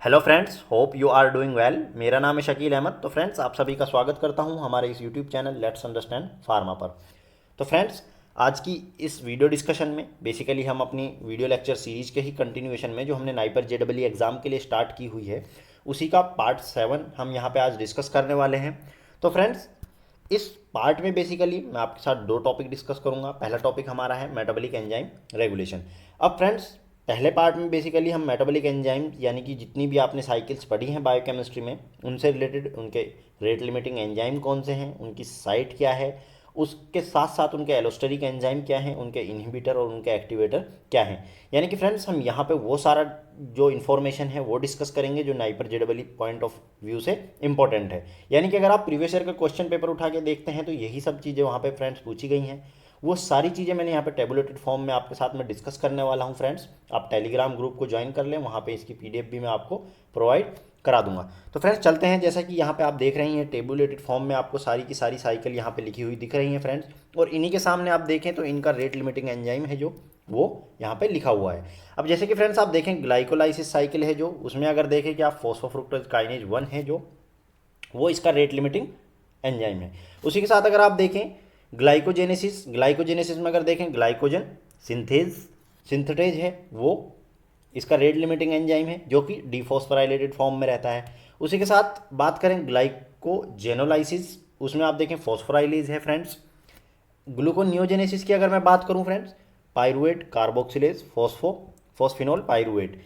Hello friends, hope you are doing well. मेरा नाम है शकील अहमद। तो फ्रेंड्स, आप सभी का स्वागत करता हूं हमारे इस YouTube channel let's understand pharma पर। तो फ्रेंड्स, आज की इस वीडियो डिस्कशन में बेसिकली हम अपनी वीडियो लेक्चर सीरीज के ही कंटिन्यूएशन में जो हमने नाइपर जेडबल एग्ज़ाम के लिए स्टार्ट की हुई है उसी का पार्ट 7 हम यहाँ पे आज डिस्कस करने वाले हैं। तो फ्रेंड्स, इस पार्ट में बेसिकली मैं आपके साथ दो टॉपिक डिस्कस करूंगा। पहला टॉपिक हमारा है मेटाबॉलिक एंजाइम रेगुलेशन। अब फ्रेंड्स, पहले पार्ट में बेसिकली हम मेटाबॉलिक एंजाइम यानी कि जितनी भी आपने साइकिल्स पढ़ी हैं बायोकेमिस्ट्री में उनसे रिलेटेड उनके रेट लिमिटिंग एंजाइम कौन से हैं, उनकी साइट क्या है, उसके साथ साथ उनके एलोस्टेरिक एंजाइम क्या हैं, उनके इनहिबिटर और उनके एक्टिवेटर क्या हैं। यानी कि फ्रेंड्स, हम यहाँ पे वो सारा जो इन्फॉर्मेशन है वो डिस्कस करेंगे जो नाइपर जेडबल पॉइंट ऑफ व्यू से इंपॉर्टेंट है। यानी कि अगर आप प्रीवियस ईयर का क्वेश्चन पेपर उठा के देखते हैं तो यही सब चीज़ें वहाँ पे फ्रेंड्स पूछी गई हैं। वो सारी चीज़ें मैंने यहाँ पे टेबुलेटेड फॉर्म में आपके साथ में डिस्कस करने वाला हूँ। फ्रेंड्स, आप टेलीग्राम ग्रुप को ज्वाइन कर लें, वहाँ पे इसकी पीडीएफ भी मैं आपको प्रोवाइड करा दूंगा। तो फ्रेंड्स चलते हैं। जैसा कि यहाँ पे आप देख रहे हैं टेबुलेटेड फॉर्म में आपको सारी की सारी साइकिल यहाँ पे लिखी हुई दिख रही है फ्रेंड्स, और इन्हीं के सामने आप देखें तो इनका रेट लिमिटिंग एंजाइम है जो वो यहाँ पे लिखा हुआ है। अब जैसे कि फ्रेंड्स आप देखें ग्लाइकोलाइसिस साइकिल है जो, उसमें अगर देखें कि आप फॉस्फोफ्रुक्टोज काइनेज 1 है जो वो इसका रेट लिमिटिंग एंजाइम है। उसी के साथ अगर आप देखें ग्लाइकोजेनेसिस में अगर देखें ग्लाइकोजन सिंथेटेज है वो इसका रेट लिमिटिंग एंजाइम है जो कि डिफॉस्फोराइलेटेड फॉर्म में रहता है। उसी के साथ बात करें ग्लाइकोजेनोलाइसिस, उसमें आप देखें फॉस्फोराइलेज है फ्रेंड्स। ग्लूकोनियोजेनेसिस की अगर मैं बात करूं फ्रेंड्स, पायरुवेट कार्बोक्सिलेज फॉस्फिनोल पायरुवेट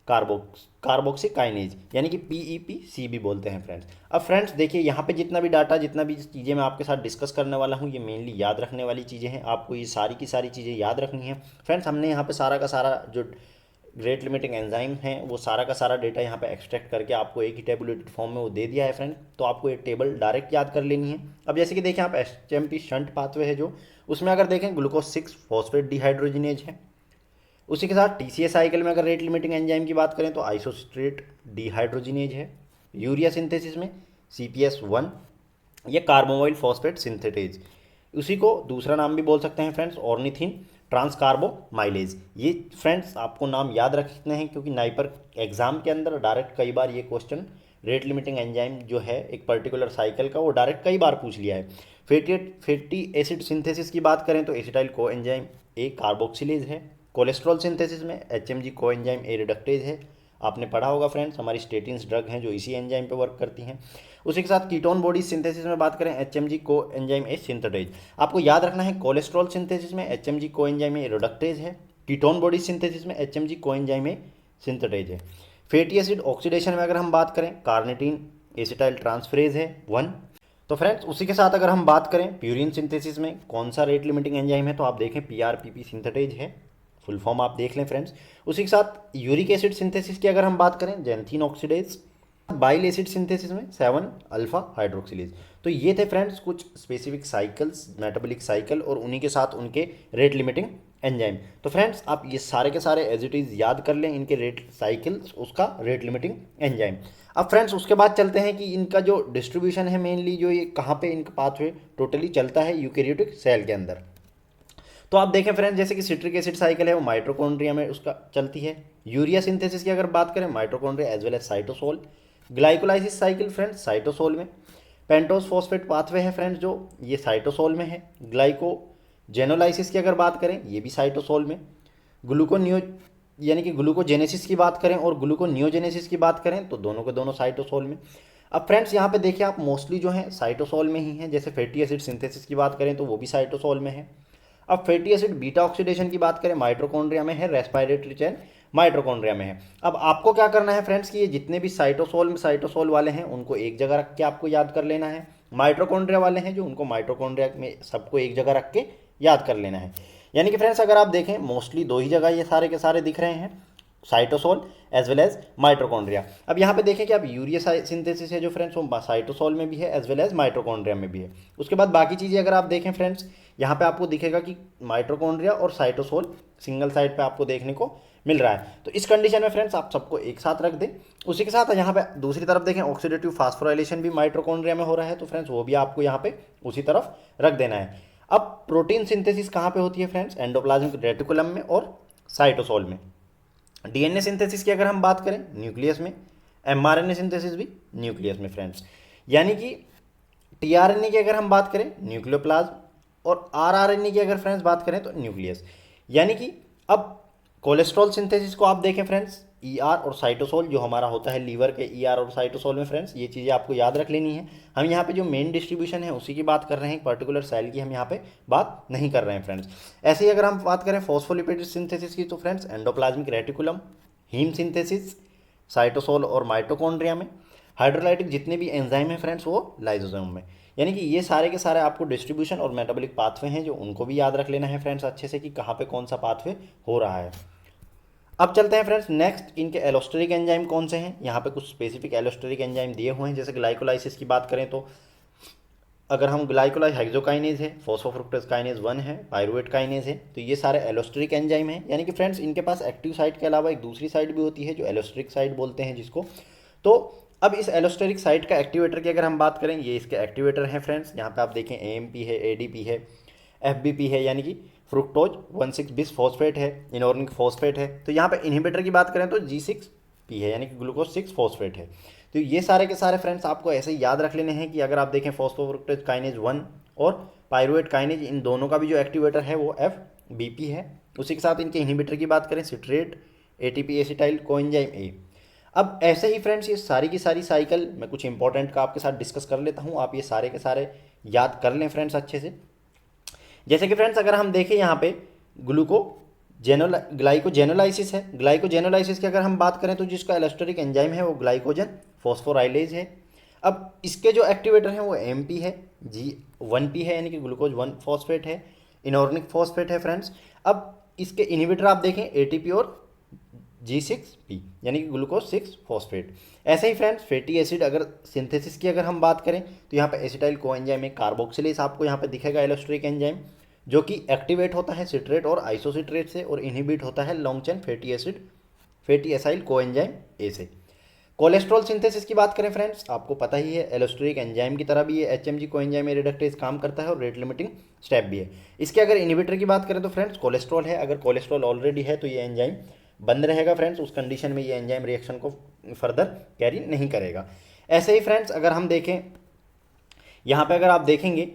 कार्बोक्सिकाइनेज यानी कि PEPC भी बोलते हैं फ्रेंड्स। अब फ्रेंड्स देखिए, यहाँ पे जितना भी डाटा जितना भी चीज़ें मैं आपके साथ डिस्कस करने वाला हूँ ये मेनली याद रखने वाली चीज़ें हैं। आपको ये सारी की सारी चीज़ें याद रखनी है फ्रेंड्स। हमने यहाँ पे सारा का सारा जो रेट लिमिटिंग एंजाइम है वो सारा का सारा डेटा यहाँ पे एक्सट्रैक्ट करके आपको एक ही टेबुलेटेड फॉर्म में वो दे दिया है फ्रेंड। तो आपको ये टेबल डायरेक्ट याद कर लेनी है। अब जैसे कि देखें आप HMP शंट पाथवे है जो, उसमें अगर देखें ग्लूकोज 6 फॉस्फेट डिहाइड्रोजिनेज है। उसी के साथ TCA साइकिल में अगर रेट लिमिटिंग एंजाइम की बात करें तो आइसोस्ट्रेट डिहाइड्रोजिनेज है। यूरिया सिंथेसिस में CPS1 ये कार्बोमाइल फॉस्फेट सिंथेटेज, उसी को दूसरा नाम भी बोल सकते हैं फ्रेंड्स ऑर्निथिन ट्रांसकार्बोमाइलेज। ये फ्रेंड्स आपको नाम याद रखने हैं क्योंकि नाइपर एग्जाम के अंदर डायरेक्ट कई बार ये क्वेश्चन रेट लिमिटिंग एंजाइम जो है एक पर्टिकुलर साइकिल का वो डायरेक्ट कई बार पूछ लिया है। फैटी एसिड सिंथेसिस की बात करें तो acetyl co enzyme A carboxylase है। कोलेस्ट्रॉल सिंथेसिस में HMG को एंजाइम ए रिडक्टेज है। आपने पढ़ा होगा फ्रेंड्स, हमारी स्टेटिन्स ड्रग हैं जो इसी एंजाइम पे वर्क करती हैं। उसी के साथ कीटोन बॉडी सिंथेसिस में बात करें HMG को एंजाइम ए सिंथेटेज। आपको याद रखना है कोलेस्ट्रॉल सिंथेसिस में HMG को एंजाइम ए रिडक्टेज है। कीटोन बॉडी सिंथेसिस में HMG को एंजाइम ए सिंथेटेज है। फैटी एसिड ऑक्सीडेशन में अगर हम बात करें कार्निटीन एसिटाइल ट्रांसफरेज है 1। तो फ्रेंड्स उसी के साथ अगर हम बात करें प्यूरिन सिंथेसिस में कौन सा रेट लिमिटिंग एंजाइम है तो आप देखें PRPP सिंथेटेज है, फुल फॉर्म आप देख लें फ्रेंड्स। उसी के साथ यूरिक एसिड सिंथेसिस की अगर हम बात करें जेंथीन ऑक्सीडेज। बाइल एसिड सिंथेसिस में 7 अल्फा हाइड्रोक्सिलेज। तो ये थे फ्रेंड्स कुछ स्पेसिफिक साइकिल्स मेटाबॉलिक साइकिल और उन्हीं के साथ उनके रेट लिमिटिंग एंजाइम। तो फ्रेंड्स आप ये सारे के सारे एज इट इज़ याद कर लें इनके रेट साइकिल्स उसका रेट लिमिटिंग एंजाइम। अब फ्रेंड्स उसके बाद चलते हैं कि इनका जो डिस्ट्रीब्यूशन है मेनली जो ये कहाँ पे इनका पाथवे टोटली चलता है यूकेरियोटिक सेल के अंदर। तो आप देखें फ्रेंड्स जैसे कि सिट्रिक एसिड साइकिल है वो माइटोकॉन्ड्रिया में उसका चलती है। यूरिया सिंथेसिस की अगर बात करें mitochondria as well as cytosol. Glycolysis cycle friends cytosol में। पेंटोस फॉस्फेट पाथवे है फ्रेंड्स जो ये साइटोसोल में है। ग्लाइकोजेनोलाइसिस की अगर बात करें ये भी साइटोसोल में। ग्लूकोनियो यानी कि ग्लूकोजेनेसिस की बात करें और ग्लूकोनियोजेनेसिस की बात करें तो दोनों के दोनों साइटोसोल में। अब फ्रेंड्स यहाँ पे देखिए आप मोस्टली जो है साइटोसोल में ही हैं। जैसे फैटी एसिड सिंथेसिस की बात करें तो वो भी साइटोसोल में है। अब फैटी एसिड बीटा ऑक्सीडेशन की बात करें माइटोकॉन्ड्रिया में है, रेस्पिरेटरी चेन माइटोकॉन्ड्रिया में है। अब आपको क्या करना है फ्रेंड्स कि ये जितने भी साइटोसोल वाले हैं उनको एक जगह रख के आपको याद कर लेना है। माइटोकॉन्ड्रिया वाले हैं जो उनको माइटोकॉन्ड्रिया में सबको एक जगह रख के याद कर लेना है। यानी कि फ्रेंड्स अगर आप देखें मोस्टली दो ही जगह ये सारे के सारे दिख रहे हैं, cytosol as well as mitochondria. अब यहाँ पे देखें कि आप यूरिया सिंथेसिस है जो फ्रेंड्स वो साइटोसोल में भी है एज वेल एज माइटोकॉन्ड्रिया में भी है। उसके बाद बाकी चीज़ें अगर आप देखें फ्रेंड्स यहाँ पे आपको दिखेगा कि माइटोकॉन्ड्रिया और साइटोसोल सिंगल साइड पे आपको देखने को मिल रहा है। तो इस कंडीशन में फ्रेंड्स आप सबको एक साथ रख दें। उसी के साथ यहाँ पे दूसरी तरफ देखें ऑक्सीडेटिव फास्फोराइलेशन भी माइटोकॉन्ड्रिया में हो रहा है तो फ्रेंड्स वो भी आपको यहाँ पे उसी तरफ रख देना है। अब प्रोटीन सिंथेसिस कहाँ पे होती है फ्रेंड्स, एंडोप्लाज्मिक रेटिकुलम में और साइटोसोल में। DNA सिंथेसिस की अगर हम बात करें न्यूक्लियस में। mRNA सिंथेसिस भी न्यूक्लियस में फ्रेंड्स। यानी कि टीआरएनए की अगर हम बात करें न्यूक्लियोप्लाज्म, और आरआरएनए की अगर फ्रेंड्स बात करें तो न्यूक्लियस। यानी कि अब कोलेस्ट्रॉल सिंथेसिस को आप देखें फ्रेंड्स, ईआर और साइटोसोल जो हमारा होता है लीवर के ईआर और साइटोसोल में फ्रेंड्स, ये चीज़ें आपको याद रख लेनी है। हम यहाँ पे जो मेन डिस्ट्रीब्यूशन है उसी की बात कर रहे हैं, पर्टिकुलर सेल की हम यहाँ पे बात नहीं कर रहे हैं फ्रेंड्स। ऐसे ही अगर हम बात करें फॉस्फोलिपिड सिंथेसिस की तो friends endoplasmic reticulum, heme synthesis cytosol और माइटोकॉन्ड्रिया में, हाइड्रोलाइटिक जितने भी एंजाइम हैं फ्रेंड्स वो लाइजोसोम में। यानी कि ये सारे के सारे आपको डिस्ट्रीब्यूशन और मेटाबॉलिक पाथवे हैं जो उनको भी याद रख लेना है फ्रेंड्स अच्छे से कि कहाँ पे कौन सा पाथवे हो रहा है। अब चलते हैं फ्रेंड्स नेक्स्ट, इनके एलोस्टेरिक एंजाइम कौन से हैं। यहाँ पे कुछ स्पेसिफिक एलोस्टेरिक एंजाइम दिए हुए हैं। जैसे ग्लाइकोलाइसिस की बात करें तो अगर हम ग्लाइकोलाइज हेक्सोकाइनेज है, फॉस्फोफ्रुक्टोज काइनेज 1 है, पायरुवेट काइनेज है, तो ये सारे एलोस्टेरिक एंजाइम हैं। यानी कि फ्रेंड्स इनके पास एक्टिव साइट के अलावा एक दूसरी साइट भी होती है जो एलोस्टेरिक साइट बोलते हैं जिसको। तो अब इस एलोस्टेरिक साइट का एक्टिवेटर की अगर हम बात करें, ये इसके एक्टिवेटर हैं फ्रेंड्स। यहाँ पे आप देखें एएमपी है, एडीपी है, एफबीपी है, यानी कि फ्रुक्टोज 1,6 बिस फॉस्फेट है, इनऑर्गेनिक फॉस्फेट है। तो यहाँ पे इनहिबिटर की बात करें तो G6P है, यानी कि ग्लूकोज 6 फॉस्फेट है। तो ये सारे के सारे फ्रेंड्स आपको ऐसे ही याद रख लेने हैं कि अगर आप देखें फॉस्फोफ्रुक्टोज काइनेज 1 और पायरुवेट काइनेज, इन दोनों का भी जो एक्टिवेटर है वो FBP है। उसी के साथ इनके इनहिबिटर की बात करें citrate, ATP acetyl coenzyme A। अब ऐसे ही फ्रेंड्स ये सारी की सारी साइकिल मैं कुछ इंपॉर्टेंट का आपके साथ डिस्कस कर लेता हूँ, आप ये सारे के सारे याद कर लें फ्रेंड्स अच्छे से। जैसे कि फ्रेंड्स अगर हम देखें यहाँ पे ग्लाइकोजेनोलाइसिस है। ग्लाइकोजेनोलाइसिस की अगर हम बात करें तो जिसका एलोस्टेरिक एंजाइम है वो ग्लाइकोजन फॉस्फोराइलेज है। अब इसके जो एक्टिवेटर हैं वो MP है, G1P है, यानी कि ग्लूकोज 1 फॉस्फेट है, इनऑर्गेनिक फॉस्फेट है फ्रेंड्स। अब इसके इनहिबिटर आप देखें ATP और G6P, यानी कि ग्लूकोज 6 फॉस्फेट। ऐसे ही फ्रेंड्स फैटी एसिड अगर सिंथेसिस की अगर हम बात करें तो यहाँ पे एसिटाइल कोएंजाइम एक कार्बोक्सिलेज आपको यहाँ पे दिखेगा एलोस्टेरिक एंजाइम, जो कि एक्टिवेट होता है सिट्रेट और आइसोसिट्रेट से और इनहिबिट होता है long chain fatty acid fatty acyl coenzyme A से। कोलेस्ट्रॉल सिंथेसिस की बात करें फ्रेंड्स, आपको पता ही है एलोस्टेरिक एंजाइम की तरह भी ये HMG कोएंजाइम रिडक्टेज काम करता है और रेट लिमिटिंग स्टेप भी है। इसके अगर इनहिबिटर की बात करें तो फ्रेंड्स कोलेस्ट्रॉल है। अगर कोलेस्ट्रॉल ऑलरेडी है तो ये एंजाइम बंद रहेगा फ्रेंड्स, उस कंडीशन में ये एंजाइम रिएक्शन को फर्दर कैरी नहीं करेगा। ऐसे ही फ्रेंड्स अगर हम देखें यहाँ पे अगर आप देखेंगे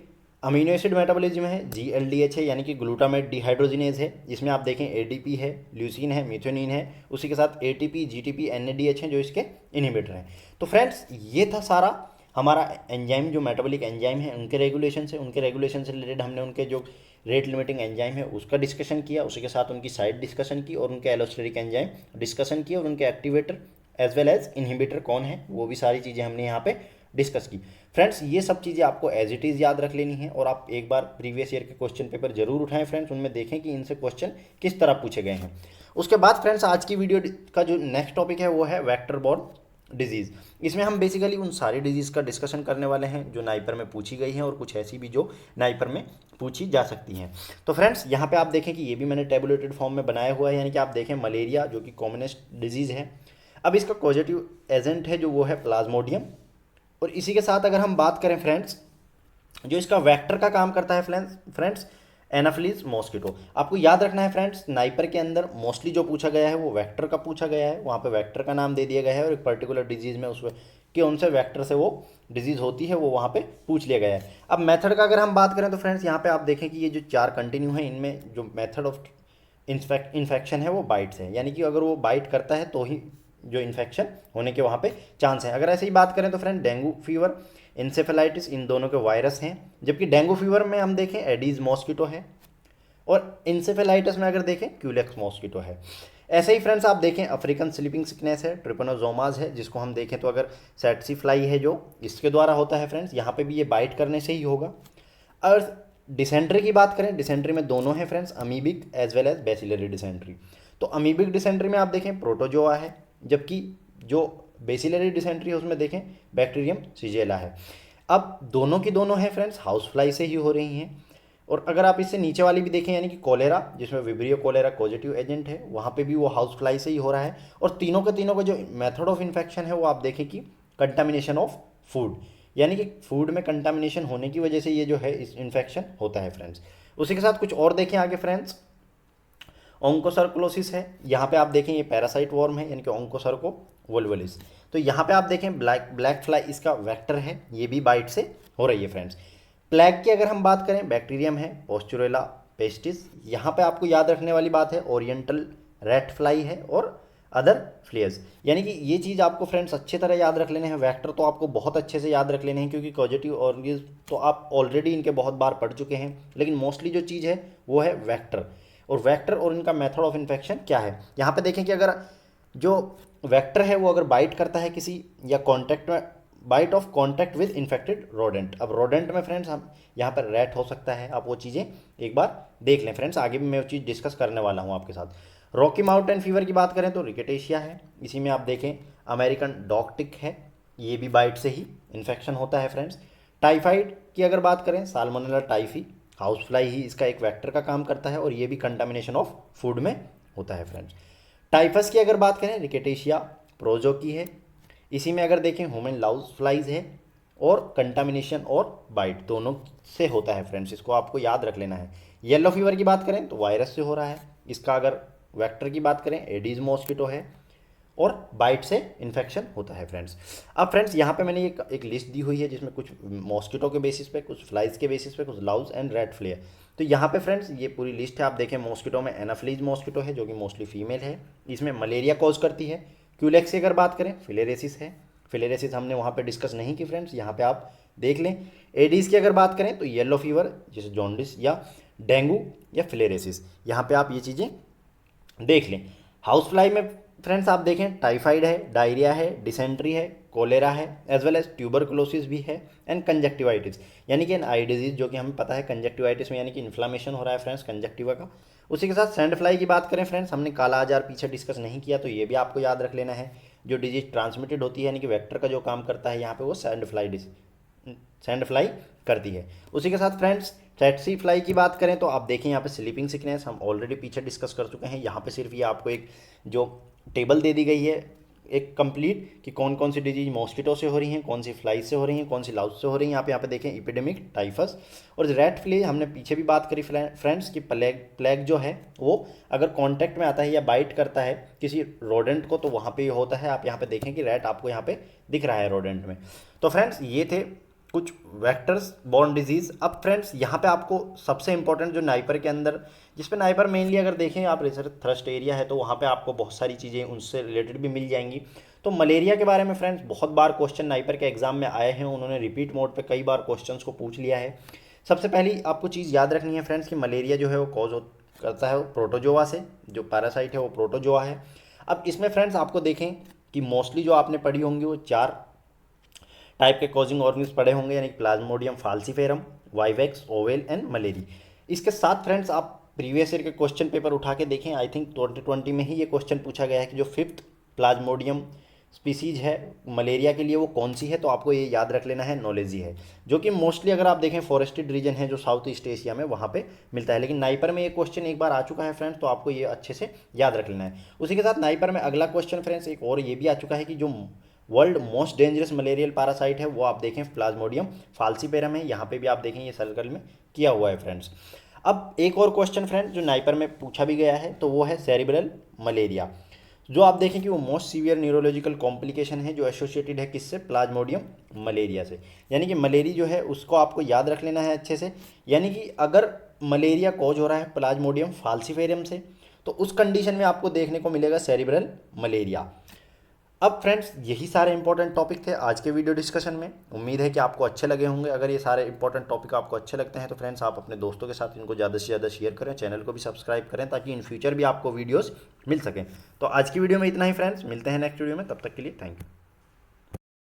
अमीनो एसिड मेटाबॉलिज्म है, GLDH है, यानी कि ग्लूटामेट डिहाइड्रोजिनेज है, जिसमें आप देखें ADP है, ल्यूसीन है, मिथ्योनिन है, उसी के साथ ATP, GTP, NADH हैं जो इसके इनहिबिटर हैं। तो फ्रेंड्स ये था सारा हमारा एंजाइम जो मेटाबॉलिक एंजाइम है उनके रेगुलेशन से रिलेटेड हमने उनके जो रेट लिमिटिंग एंजाइम है उसका डिस्कशन किया, उसी के साथ उनकी साइड डिस्कशन की और उनके एलोस्टेरिक एंजाइम डिस्कशन किया और उनके activator as well as inhibitor कौन है वो भी सारी चीज़ें हमने यहाँ पे डिस्कस की। फ्रेंड्स ये सब चीज़ें आपको एज इट इज़ याद रख लेनी है और आप एक बार प्रीवियस ईयर के क्वेश्चन पेपर जरूर उठाएं फ्रेंड्स, उनमें देखें कि इनसे क्वेश्चन किस तरह पूछे गए हैं। उसके बाद फ्रेंड्स आज की वीडियो का जो नेक्स्ट टॉपिक है वो है वेक्टर बॉर्न डिजीज़। इसमें हम बेसिकली उन सारी डिजीज़ का डिस्कशन करने वाले हैं जो नाइपर में पूछी गई हैं और कुछ ऐसी भी जो नाइपर में पूछी जा सकती हैं। तो फ्रेंड्स यहाँ पे आप देखें कि ये भी मैंने टेबुलेटेड फॉर्म में बनाया हुआ है, यानी कि आप देखें मलेरिया जो कि कॉमनेस्ट डिजीज़ है। अब इसका कॉजेटिव एजेंट है जो वो है प्लाज्मोडियम, और इसी के साथ अगर हम बात करें फ्रेंड्स जो इसका वेक्टर का काम करता है फ्रेंड्स एनाफिलीज मॉस्किटो। आपको याद रखना है फ्रेंड्स नाइपर के अंदर मोस्टली जो पूछा गया है वो वेक्टर का पूछा गया है, वहाँ पे वेक्टर का नाम दे दिया गया है और एक पर्टिकुलर डिजीज़ में उस कि उन से वेक्टर से वो डिजीज़ होती है वो वहाँ पे पूछ लिया गया है। अब मेथड का अगर हम बात करें तो फ्रेंड्स यहाँ पे आप देखें कि ये जो 4 कंटिन्यू है इनमें जो मेथड ऑफ इन्फेक्शन है वो बाइट्स है, यानी कि अगर वो बाइट करता है तो ही जो इन्फेक्शन होने के वहाँ पे चांस हैं। अगर ऐसे ही बात करें तो फ्रेंड डेंगू फीवर, इंसेफेलाइटिस इन दोनों के वायरस हैं, जबकि डेंगू फीवर में हम देखें एडीज मॉस्किटो है और इंसेफेलाइटिस में अगर देखें क्यूलेक्स मॉस्किटो है। ऐसे ही फ्रेंड्स आप देखें अफ्रीकन स्लीपिंग सिकनेस है, ट्रिपनोजोमाज है, जिसको हम देखें तो अगर सेट्सी फ्लाई है जो इसके द्वारा होता है फ्रेंड्स, यहाँ पे भी ये बाइट करने से ही होगा। और डिसेंट्री की बात करें, डिसेंट्री में दोनों हैं friends, amoebic as well as bacillary dysentery. तो अमीबिक डिसेंट्री में आप देखें प्रोटोजोआ है, जबकि जो बेसिलरी डिसेंट्री है उसमें देखें बैक्टीरियम सिजेला है। अब दोनों की दोनों है फ्रेंड्स हाउस फ्लाई से ही हो रही हैं। और अगर आप इससे नीचे वाली भी देखें यानी कि कोलेरा, जिसमें विब्रियो कोलेरा पॉजिटिव एजेंट है, वहाँ पे भी वो हाउस फ्लाई से ही हो रहा है। और तीनों का जो मेथड ऑफ इन्फेक्शन है वो आप देखें कि कंटामिनेशन ऑफ फूड, यानी कि फूड में कंटामिनेशन होने की वजह से ये जो है इस इन्फेक्शन होता है फ्रेंड्स। उसी के साथ कुछ और देखें आगे फ्रेंड्स, ओंकोसर्कुलोसिस है, यहाँ पे आप देखें ये पैरासाइट वॉर्म है यानी कि ओंकोसर्को वोल्वुलिस। तो यहाँ पे आप देखें ब्लैक फ्लाई इसका वेक्टर है, ये भी बाइट से हो रही है फ्रेंड्स। प्लेग की अगर हम बात करें, बैक्टीरियम है पोस्चुरेला पेस्टिस। यहाँ पे आपको याद रखने वाली बात है ओरिएंटल रेड फ्लाई है और अदर फ्लेयर्स। यानी कि ये चीज़ आपको फ्रेंड्स अच्छे तरह याद रख लेने हैं। वेक्टर तो आपको बहुत अच्छे से याद रख लेने हैं, क्योंकि कॉजेटिव ऑर्गेनिज्म तो आप ऑलरेडी इनके बहुत बार पढ़ चुके हैं, लेकिन मोस्टली जो चीज़ है वो है वेक्टर। और वेक्टर और इनका मेथड ऑफ इन्फेक्शन क्या है, यहाँ पे देखें कि अगर जो वेक्टर है वो अगर बाइट करता है किसी या कॉन्टैक्ट में, bite of contact with infected rodent. अब रोडेंट में फ्रेंड्स हम यहाँ पर रैट हो सकता है, आप वो चीज़ें एक बार देख लें फ्रेंड्स, आगे भी मैं वो चीज़ डिस्कस करने वाला हूँ आपके साथ। रॉकी माउंटेन फीवर की बात करें तो रिकेटेशिया है, इसी में आप देखें अमेरिकन डॉग टिक है, ये भी बाइट से ही इन्फेक्शन होता है फ्रेंड्स। टाइफाइड की अगर बात करें, साल्मोनेला टाइफी हाउस फ्लाई ही इसका एक वेक्टर का काम करता है और ये भी कंटामिनेशन ऑफ फूड में होता है फ्रेंड्स। टाइफस की अगर बात करें, रिकेटेशिया प्रोजो की है, इसी में अगर देखें ह्यूमन लाउस फ्लाइज है और कंटामिनेशन और बाइट दोनों से होता है फ्रेंड्स, इसको आपको याद रख लेना है। येलो फीवर की बात करें तो वायरस से हो रहा है, इसका अगर वेक्टर की बात करें एडीज मॉस्किटो है और बाइट से इन्फेक्शन होता है फ्रेंड्स। अब फ्रेंड्स यहाँ पे मैंने एक लिस्ट दी हुई है जिसमें कुछ मॉस्किटो के बेसिस पे, कुछ फ्लाइज के बेसिस पे, कुछ लाउज एंड रेड फ्लेयर। तो यहाँ पे फ्रेंड्स ये पूरी लिस्ट है, आप देखें मॉस्किटो में एनाफ्लीज मॉस्किटो है जो कि मोस्टली फीमेल है, इसमें मलेरिया कॉज करती है। क्यूलेक्स की अगर बात करें, फिलेरेसिस है, फिलेरेसिस हमने वहाँ पे डिस्कस नहीं की फ्रेंड्स, यहाँ पे आप देख लें। एडीज़ की अगर बात करें तो येलो फीवर जैसे जॉन्डिस या डेंगू या फिलेरेसिस, यहाँ पे आप ये चीज़ें देख लें। हाउस फ्लाई में फ्रेंड्स आप देखें टाइफाइड है, डायरिया है, डिसेंट्री है, कोलेरा है, एज वेल एज ट्यूबरकुलोसिस भी है एंड कंजक्टिवाइटिस, यानी कि एन आई डिजीज जो कि हमें पता है कंजक्टिवाइटिस में यानी कि इन्फ्लामेशन हो रहा है फ्रेंड्स कंजक्टिवा का। उसी के साथ सैंड फ्लाई की बात करें फ्रेंड्स, हमने काला आजार पीछे डिस्कस नहीं किया तो ये भी आपको याद रख लेना है। जो डिजीज ट्रांसमिटेड होती है यानी कि वेक्टर का जो काम करता है यहाँ पे वो सैंड फ्लाई करती है। उसी के साथ फ्रेंड्स ट्रैक्सी फ्लाई की बात करें तो आप देखें यहाँ पे स्लीपिंग सिकनेस हम ऑलरेडी पीछे डिस्कस कर चुके हैं। यहाँ पे सिर्फ ये आपको एक जो टेबल दे दी गई है एक कंप्लीट कि कौन कौन सी डिजीज मॉस्किटो से हो रही हैं, कौन सी फ्लाई से हो रही हैं, कौन सी लाउज से हो रही हैं। यहाँ पे देखें एपिडेमिक, टाइफस और रेड फ्ली हमने पीछे भी बात करी फ्रेंड्स कि प्लेग जो है वो अगर कांटेक्ट में आता है या बाइट करता है किसी रोडेंट को तो वहाँ पे होता है। आप यहाँ पे देखें कि रेड आपको यहाँ पे दिख रहा है रोडेंट में। तो फ्रेंड्स ये थे कुछ वेक्टर्स बॉर्न डिजीज़। अब फ्रेंड्स यहाँ पे आपको सबसे इंपॉर्टेंट जो नाइपर के अंदर, जिस पे नाइपर मेनली अगर देखें आप रिसर्च थ्रस्ट एरिया है तो वहाँ पे आपको बहुत सारी चीज़ें उनसे रिलेटेड भी मिल जाएंगी। तो मलेरिया के बारे में फ्रेंड्स बहुत बार क्वेश्चन नाइपर के एग्जाम में आए हैं, उन्होंने रिपीट मोड पे कई बार क्वेश्चंस को पूछ लिया है। सबसे पहली आपको चीज़ याद रखनी है फ्रेंड्स कि मलेरिया जो है वो कॉज करता है वो प्रोटोजोआ से, जो पैरासाइट है वो प्रोटोजोआ है। अब इसमें फ्रेंड्स आपको देखें कि मोस्टली जो आपने पढ़ी होंगी वो 4 टाइप के कॉजिंग ऑर्गेनिज्म पढ़े होंगे, यानी Plasmodium falciparum, vivax, oval and malariae. इसके साथ फ्रेंड्स आप प्रीवियस ईयर के क्वेश्चन पेपर उठा के देखें, आई थिंक 2020 में ही ये क्वेश्चन पूछा गया है कि जो 5th प्लाज्मोडियम स्पीसीज है मलेरिया के लिए वो कौन सी है, तो आपको ये याद रख लेना है नॉलेजी है, जो कि मोस्टली अगर आप देखें फॉरेस्टेड रीजन है जो साउथ ईस्ट एशिया में वहाँ पे मिलता है। लेकिन नाइपर में ये क्वेश्चन एक बार आ चुका है फ्रेंड्स, तो आपको ये अच्छे से याद रख लेना है। उसी के साथ नाइपर में अगला क्वेश्चन फ्रेंड्स एक और ये भी आ चुका है कि जो world most dangerous malarial parasite है वो आप देखें प्लाज्मोडियम फाल्सीफेरम है, यहाँ पे भी आप देखें ये सर्कल में किया हुआ है फ्रेंड्स। अब एक और क्वेश्चन फ्रेंड्स जो नाइपर में पूछा भी गया है तो वो है सेरिब्रल मलेरिया, जो आप देखें कि वो मोस्ट सीवियर न्यूरोलॉजिकल कॉम्प्लिकेशन है जो एसोसिएटेड है किससे, प्लाज्मोडियम मलेरिया से। यानी कि मलेरिया जो है उसको आपको याद रख लेना है अच्छे से, यानी कि अगर मलेरिया कॉज हो रहा है प्लाज्मोडियम फाल्सीफेरम से तो उस कंडीशन में आपको देखने को मिलेगा सेरिब्रल मलेरिया। अब फ्रेंड्स यही सारे इंपॉर्टेंट टॉपिक थे आज के वीडियो डिस्कशन में, उम्मीद है कि आपको अच्छे लगे होंगे। अगर ये सारे इंपॉर्टेंट टॉपिक आपको अच्छे लगते हैं तो फ्रेंड्स आप अपने दोस्तों के साथ इनको ज़्यादा से ज़्यादा शेयर करें, चैनल को भी सब्सक्राइब करें ताकि इन फ्यूचर भी आपको वीडियोस मिल सकें। तो आज की वीडियो में इतना ही फ्रेंड्स, मिलते हैं नेक्स्ट वीडियो में, तब तक के लिए थैंक यू।